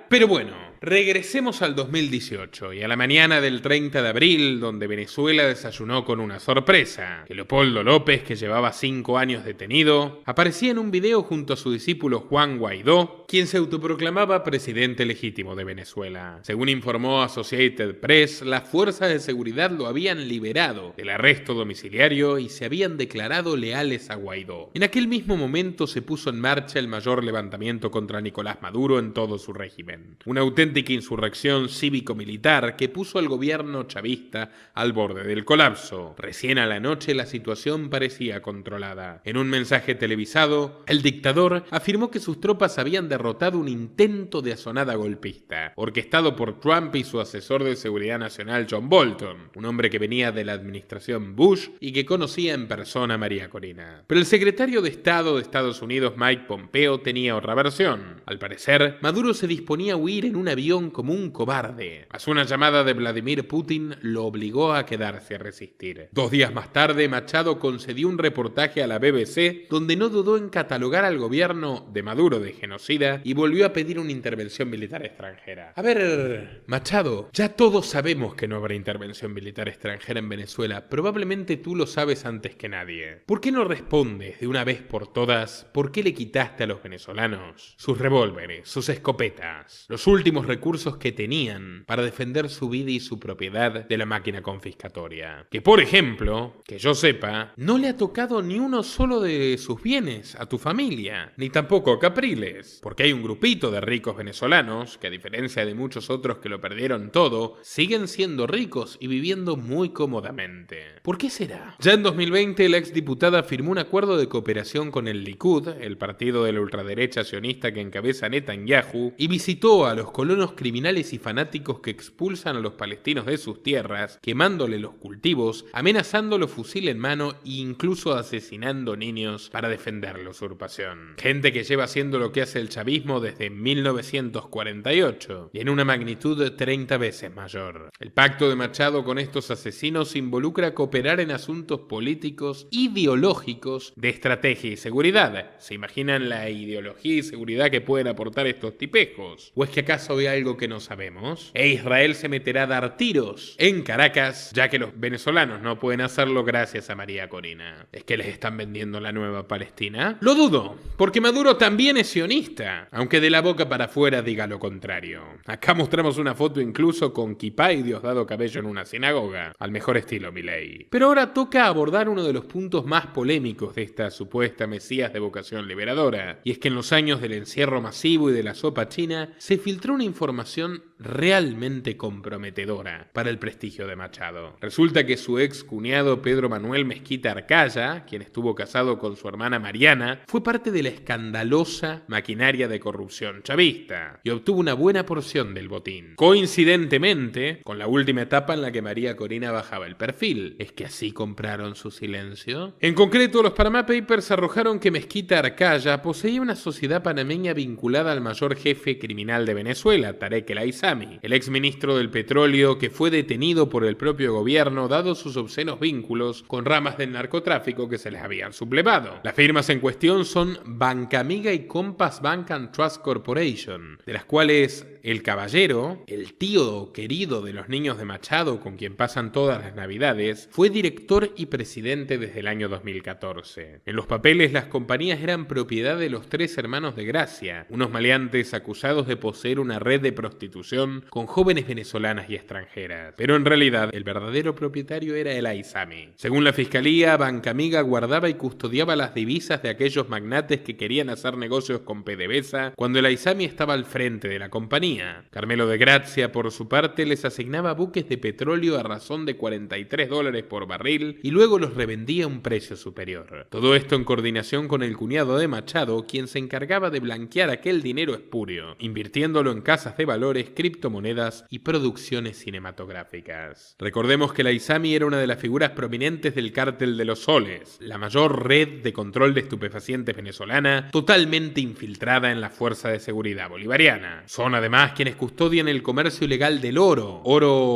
Pero bueno, regresemos al 2018 y a la mañana del 30 de abril, donde Venezuela desayunó con una sorpresa: que Leopoldo López, que llevaba 5 años detenido, aparecía en un video junto a su discípulo Juan Guaidó, quien se autoproclamaba presidente legítimo de Venezuela. Según informó Associated Press, las fuerzas de seguridad lo habían liberado del arresto domiciliario y se habían declarado leales a Guaidó. En aquel mismo momento se puso en marcha el mayor levantamiento contra Nicolás Maduro en todo su régimen. Una auténtica insurrección cívico-militar que puso al gobierno chavista al borde del colapso. Recién a la noche la situación parecía controlada. En un mensaje televisado, el dictador afirmó que sus tropas habían derrotado un intento de asonada golpista, orquestado por Trump y su asesor de seguridad nacional John Bolton, un hombre que venía de la administración Bush y que conocía en persona a María Corina. Pero el secretario de Estado de Estados Unidos, Mike Pompeo, tenía otra versión. Al parecer, Maduro se disponía a huir en un avión como un cobarde, mas una llamada de Vladimir Putin lo obligó a quedarse a resistir. 2 días más tarde, Machado concedió un reportaje a la BBC donde no dudó en catalogar al gobierno de Maduro de genocida y volvió a pedir una intervención militar extranjera. A ver, Machado, ya todos sabemos que no habrá intervención militar extranjera en Venezuela. Probablemente tú lo sabes antes que nadie. ¿Por qué no respondes de una vez por todas por qué le quitaste a los venezolanos sus revólveres, sus escopetas, los últimos recursos que tenían para defender su vida y su propiedad de la máquina confiscatoria? Que, por ejemplo, que yo sepa, no le ha tocado ni uno solo de sus bienes a tu familia, ni tampoco a Capriles, porque hay un grupito de ricos venezolanos que, a diferencia de muchos otros que lo perdieron todo, siguen siendo ricos y viviendo muy cómodamente. ¿Por qué será? Ya en 2020, la exdiputada firmó un acuerdo de cooperación con el Likud, el partido de la ultraderecha sionista que encabeza Netanyahu, y visitó a los colonos criminales y fanáticos que expulsan a los palestinos de sus tierras, quemándole los cultivos, amenazándolos fusil en mano e incluso asesinando niños para defender la usurpación. Gente que lleva haciendo lo que hace el chavismo desde 1948 y en una magnitud 30 veces mayor. El pacto de Machado con estos asesinos involucra cooperar en asuntos políticos, ideológicos, de estrategia y seguridad. ¿Se imaginan la ideología y seguridad que pueden aportar estos tipejos? ¿O es que acaso hay algo que no sabemos? ¿E Israel se meterá a dar tiros en Caracas, ya que los venezolanos no pueden hacerlo gracias a María Corina? ¿Es que les están vendiendo la nueva Palestina? Lo dudo, porque Maduro también es sionista, aunque de la boca para afuera diga lo contrario. Acá mostramos una foto incluso con kipá y Diosdado Cabello en una sinagoga, al mejor estilo Milei. Pero ahora toca abordar uno de los puntos más polémicos de esta supuesta mesías de vocación liberadora, y es que en los años del encierro masivo y de la sopa china se filtró una información realmente comprometedora para el prestigio de Machado. Resulta que su ex cuñado Pedro Manuel Mezquita Arcaya, quien estuvo casado con su hermana Mariana, fue parte de la escandalosa maquinaria de corrupción chavista y obtuvo una buena porción del botín. Coincidentemente, con la última etapa en la que María Corina bajaba el perfil. ¿Es que así compraron su silencio? En concreto, los Panama Papers arrojaron que Mezquita Arcaya poseía una sociedad panameña vinculada al mayor jefe criminal de Venezuela, Tarek El Aissami, el exministro del petróleo que fue detenido por el propio gobierno dado sus obscenos vínculos con ramas del narcotráfico que se les habían sublevado. Las firmas en cuestión son Bancamiga y Compass Bank and Trust Corporation, de las cuales el caballero, el tío querido de los niños de Machado con quien pasan todas las navidades, fue director y presidente desde el año 2014. En los papeles, las compañías eran propiedad de los 3 hermanos de Gracia, unos maleantes acusados de poseer una red de prostitución con jóvenes venezolanas y extranjeras. Pero en realidad, el verdadero propietario era el Aissami. Según la fiscalía, Bancamiga guardaba y custodiaba las divisas de aquellos magnates que querían hacer negocios con PDVSA cuando el Aissami estaba al frente de la compañía. Carmelo de Gracia, por su parte, les asignaba buques de petróleo a razón de $43 por barril y luego los revendía a un precio superior. Todo esto en coordinación con el cuñado de Machado, quien se encargaba de blanquear aquel dinero espurio, invirtiéndolo en casas de valores, criptomonedas y producciones cinematográficas. Recordemos que el Aissami era una de las figuras prominentes del Cártel de los Soles, la mayor red de control de estupefacientes venezolana, totalmente infiltrada en la Fuerza de Seguridad Bolivariana. Son además quienes custodian el comercio ilegal del oro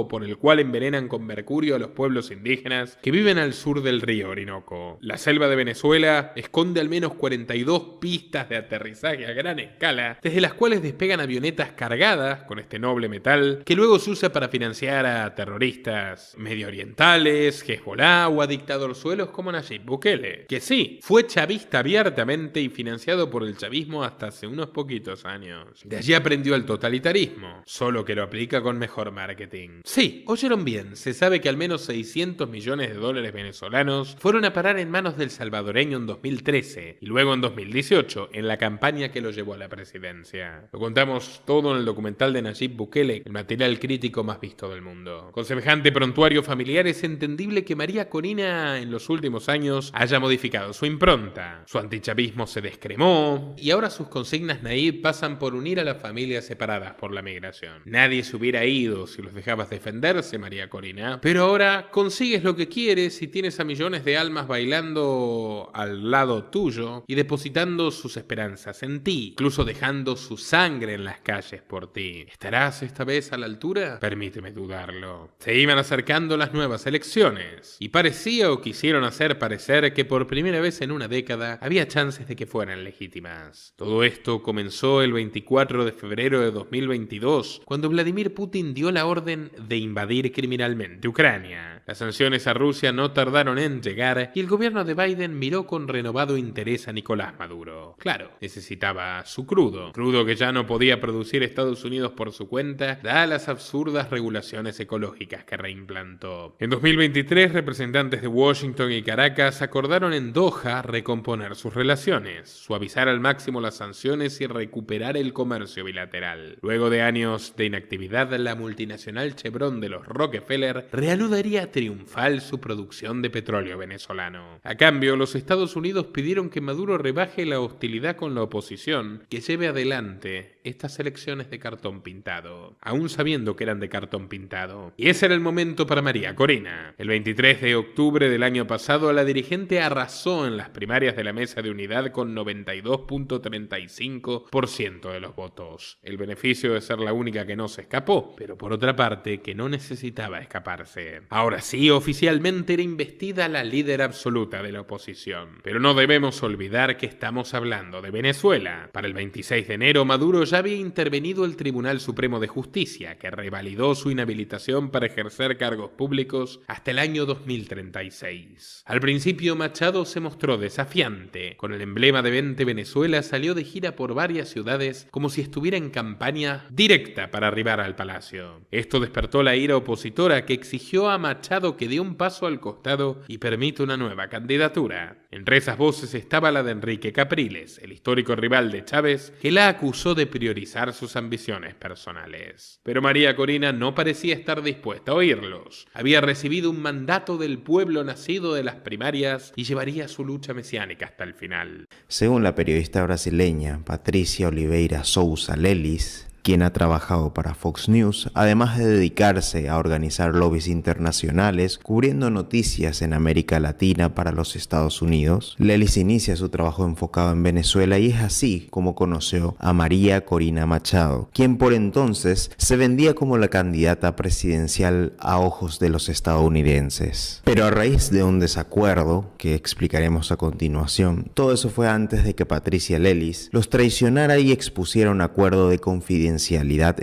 por el cual envenenan con mercurio a los pueblos indígenas que viven al sur del río Orinoco. La selva de Venezuela esconde al menos 42 pistas de aterrizaje a gran escala, desde las cuales despegan avionetas cargadas cargadas con este noble metal que luego se usa para financiar a terroristas medio orientales, Hezbollah o a dictadorzuelos como Nayib Bukele, que sí, fue chavista abiertamente y financiado por el chavismo hasta hace unos poquitos años. De allí aprendió el totalitarismo, solo que lo aplica con mejor marketing. Sí, oyeron bien, se sabe que al menos 600 millones de dólares venezolanos fueron a parar en manos del salvadoreño en 2013 y luego en 2018 en la campaña que lo llevó a la presidencia. Lo contamos todo en el documental de Nayib Bukele, el material crítico más visto del mundo. Con semejante prontuario familiar es entendible que María Corina en los últimos años haya modificado su impronta. Su antichavismo se descremó y ahora sus consignas naïf pasan por unir a las familias separadas por la migración. Nadie se hubiera ido si los dejabas defenderse, María Corina, pero ahora consigues lo que quieres y tienes a millones de almas bailando al lado tuyo y depositando sus esperanzas en ti, incluso dejando su sangre en las calles por ti. ¿Estarás esta vez a la altura? Permíteme dudarlo. Se iban acercando las nuevas elecciones y parecía o quisieron hacer parecer que por primera vez en una década había chances de que fueran legítimas. Todo esto comenzó el 24 de febrero de 2022, cuando Vladimir Putin dio la orden de invadir criminalmente Ucrania. Las sanciones a Rusia no tardaron en llegar y el gobierno de Biden miró con renovado interés a Nicolás Maduro. Claro, necesitaba su crudo que ya no podía producir Estados Unidos por su cuenta, dadas las absurdas regulaciones ecológicas que reimplantó. En 2023, representantes de Washington y Caracas acordaron en Doha recomponer sus relaciones, suavizar al máximo las sanciones y recuperar el comercio bilateral. Luego de años de inactividad, la multinacional Chevron de los Rockefeller reanudaría triunfal su producción de petróleo venezolano. A cambio, los Estados Unidos pidieron que Maduro rebaje la hostilidad con la oposición, que lleve adelante estas elecciones de cartón pintado, aún sabiendo que eran de cartón pintado. Y ese era el momento para María Corina. El 23 de octubre del año pasado, la dirigente arrasó en las primarias de la Mesa de Unidad con 92.35% de los votos. El beneficio de ser la única que no se escapó, pero por otra parte que no necesitaba escaparse. Ahora sí, oficialmente era investida la líder absoluta de la oposición. Pero no debemos olvidar que estamos hablando de Venezuela. Para el 26 de enero, Maduro ya había intervenido el Tribunal Supremo de Justicia, que revalidó su inhabilitación para ejercer cargos públicos hasta el año 2036. Al principio, Machado se mostró desafiante. Con el emblema de Vente Venezuela salió de gira por varias ciudades como si estuviera en campaña directa para arribar al palacio. Esto despertó la ira opositora, que exigió a Machado que dé un paso al costado y permita una nueva candidatura. Entre esas voces estaba la de Enrique Capriles, el histórico rival de Chávez, que la acusó de priorizar sus ambiciones personales. Pero María Corina no parecía estar dispuesta a oírlos. Había recibido un mandato del pueblo nacido de las primarias y llevaría su lucha mesiánica hasta el final. Según la periodista brasileña Patricia Oliveira Souza Lelis, quien ha trabajado para Fox News, además de dedicarse a organizar lobbies internacionales cubriendo noticias en América Latina para los Estados Unidos, Lelis inicia su trabajo enfocado en Venezuela y es así como conoció a María Corina Machado, quien por entonces se vendía como la candidata presidencial a ojos de los estadounidenses. Pero a raíz de un desacuerdo, que explicaremos a continuación, todo eso fue antes de que Patricia Lelis los traicionara y expusiera un acuerdo de confidencialidad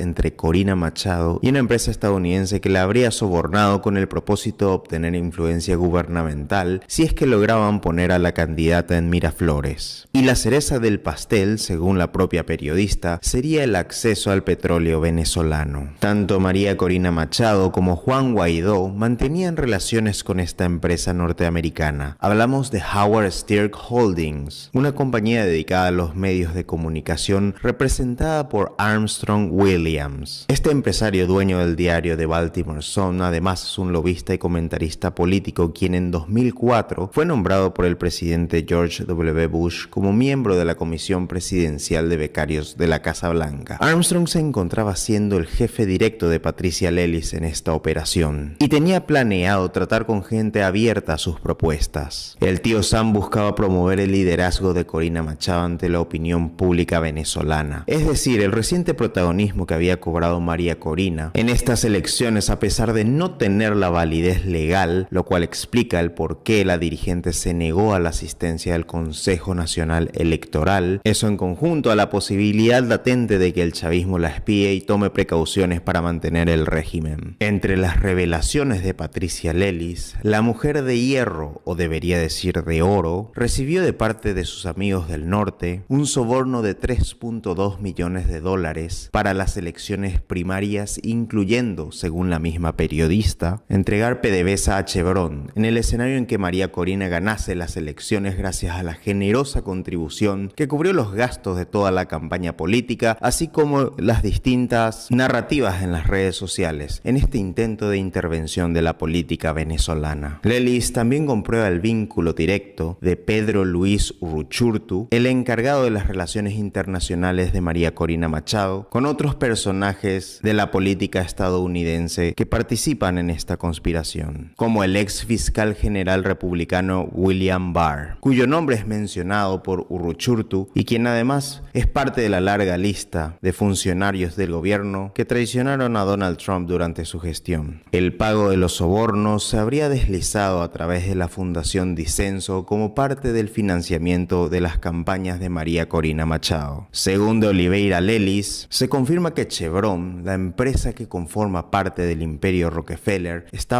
entre Corina Machado y una empresa estadounidense que la habría sobornado con el propósito de obtener influencia gubernamental si es que lograban poner a la candidata en Miraflores. Y la cereza del pastel, según la propia periodista, sería el acceso al petróleo venezolano. Tanto María Corina Machado como Juan Guaidó mantenían relaciones con esta empresa norteamericana. Hablamos de Howard Stern Holdings, una compañía dedicada a los medios de comunicación representada por Armstrong Williams. Este empresario dueño del diario The Baltimore Sun además es un lobista y comentarista político quien en 2004 fue nombrado por el presidente George W. Bush como miembro de la Comisión Presidencial de Becarios de la Casa Blanca. Armstrong se encontraba siendo el jefe directo de Patricia Lelis en esta operación y tenía planeado tratar con gente abierta a sus propuestas. El tío Sam buscaba promover el liderazgo de Corina Machado ante la opinión pública venezolana, es decir, el reciente protagonista protagonismo que había cobrado María Corina en estas elecciones, a pesar de no tener la validez legal, lo cual explica el por qué la dirigente se negó a la asistencia del Consejo Nacional Electoral. Eso en conjunto a la posibilidad latente de que el chavismo la espíe y tome precauciones para mantener el régimen. Entre las revelaciones de Patricia Lelis, la mujer de hierro, o debería decir de oro, recibió de parte de sus amigos del norte un soborno de $3.2 millones para las elecciones primarias, incluyendo, según la misma periodista, entregar PDVSA a Chevron en el escenario en que María Corina ganase las elecciones gracias a la generosa contribución que cubrió los gastos de toda la campaña política, así como las distintas narrativas en las redes sociales en este intento de intervención de la política venezolana. Lelis también comprueba el vínculo directo de Pedro Luis Uruchurtu, el encargado de las relaciones internacionales de María Corina Machado, con otros personajes de la política estadounidense que participan en esta conspiración, como el ex fiscal general republicano William Barr, cuyo nombre es mencionado por Uruchurtu y quien además es parte de la larga lista de funcionarios del gobierno que traicionaron a Donald Trump durante su gestión. El pago de los sobornos se habría deslizado a través de la Fundación Disenso como parte del financiamiento de las campañas de María Corina Machado. Según de Oliveira Lelis, se confirma que Chevron, la empresa que conforma parte del imperio Rockefeller, estaba